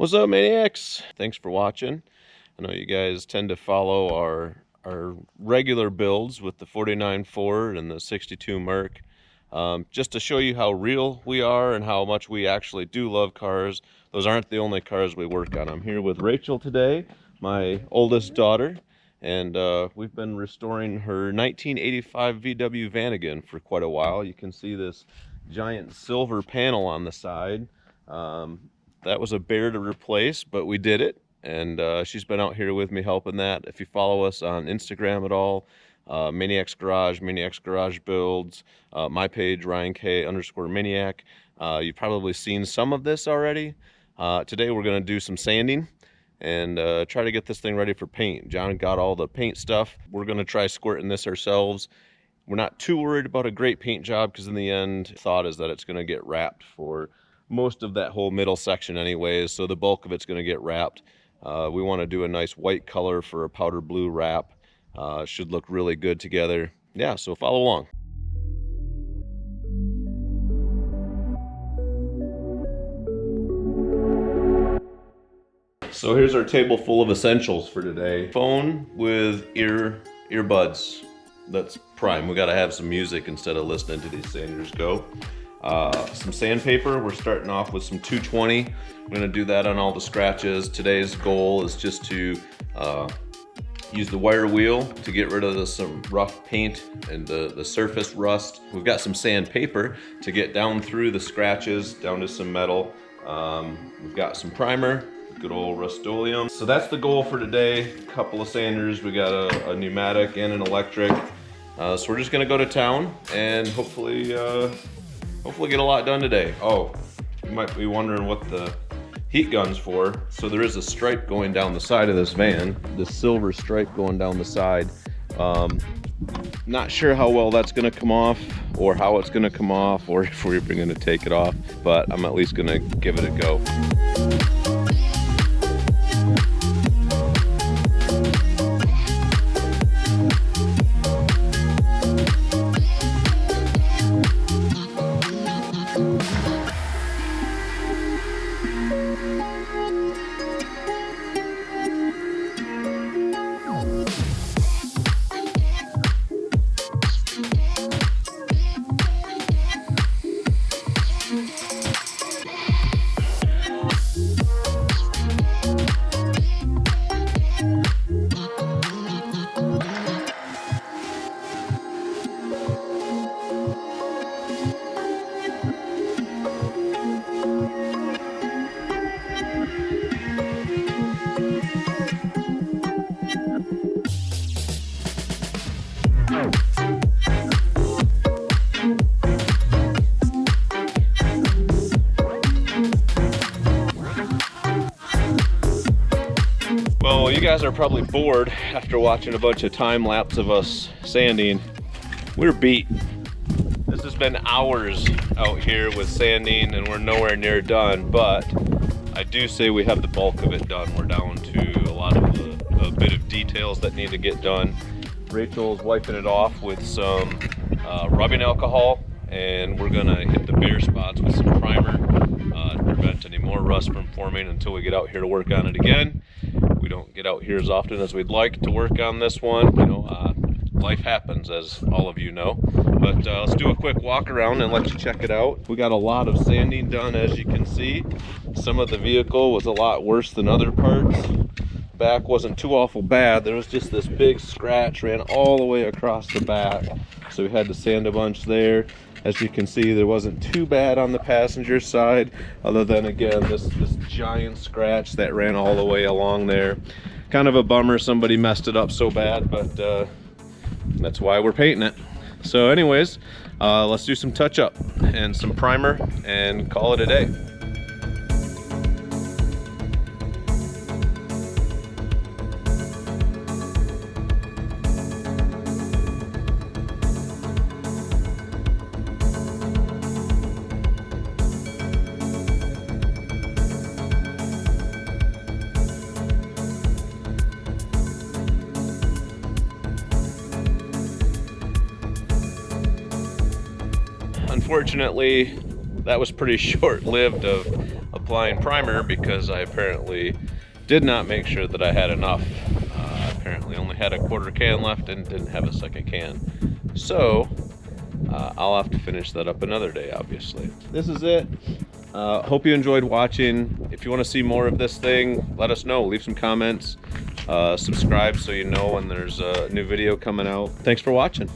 What's up, Maniacs? Thanks for watching. I know you guys tend to follow our regular builds with the 49 Ford and the 62 Merc. Just to show you how real we are and how much we actually do love cars. Those aren't the only cars we work on. I'm here with Rachel today, my oldest daughter, and we've been restoring her 1985 VW Vanagon for quite a while. You can see this giant silver panel on the side. That was a bear to replace, but we did it, and she's been out here with me helping that. If you follow us on Instagram at all, Maniacs Garage, Maniacs Garage Builds, my page, Ryan K_Maniac, you've probably seen some of this already. Today we're going to do some sanding and try to get this thing ready for paint. John got all the paint stuff. We're going to try squirting this ourselves. We're not too worried about a great paint job because in the end, thought is that it's going to get wrapped for most of that whole middle section anyways, so the bulk of it's going to get wrapped. We want to do a nice white color for a powder blue wrap. Should look really good together. Yeah, so follow along. So here's our table full of essentials for today. Phone with earbuds. That's prime. We got to have some music instead of listening to these sanders go. Some sandpaper. We're starting off with some 220. We're going to do that on all the scratches. Today's goal is just to use the wire wheel to get rid of some rough paint and the surface rust. We've got some sandpaper to get down through the scratches, down to some metal. We've got some primer, good old Rust-Oleum. So that's the goal for today. A couple of sanders. We got a pneumatic and an electric. So we're just going to go to town and hopefully get a lot done today. Oh, you might be wondering what the heat gun's for. So there is a stripe going down the side of this van, this silver stripe going down the side. Not sure how well that's gonna come off or how it's gonna come off or if we're even gonna take it off, but I'm at least gonna give it a go. Well, you guys are probably bored after watching a bunch of time lapse of us sanding. We're beat. This has been hours out here with sanding and we're nowhere near done, but I do say we have the bulk of it done. We're down to a lot of a bit of details that need to get done. Rachel's wiping it off with some rubbing alcohol, and we're gonna hit the bare spots with some primer to prevent any more rust from forming until we get out here to work on it again. We don't get out here as often as we'd like to work on this one. You know, life happens, as all of you know. But let's do a quick walk around and let you check it out. We got a lot of sanding done, as you can see. Some of the vehicle was a lot worse than other parts. Back wasn't too awful bad. There was just this big scratch ran all the way across the back, so we had to sand a bunch there. As you can see, there wasn't too bad on the passenger side, other than again this giant scratch that ran all the way along there. Kind of a bummer somebody messed it up so bad, but that's why we're painting it. So anyways, let's do some touch up and some primer and call it a day. Unfortunately, that was pretty short-lived of applying primer because I apparently did not make sure that I had enough. Apparently only had a quarter can left and didn't have a second can. So I'll have to finish that up another day, obviously. This is it. Hope you enjoyed watching. If you want to see more of this thing, let us know. Leave some comments. Subscribe so you know when there's a new video coming out. Thanks for watching.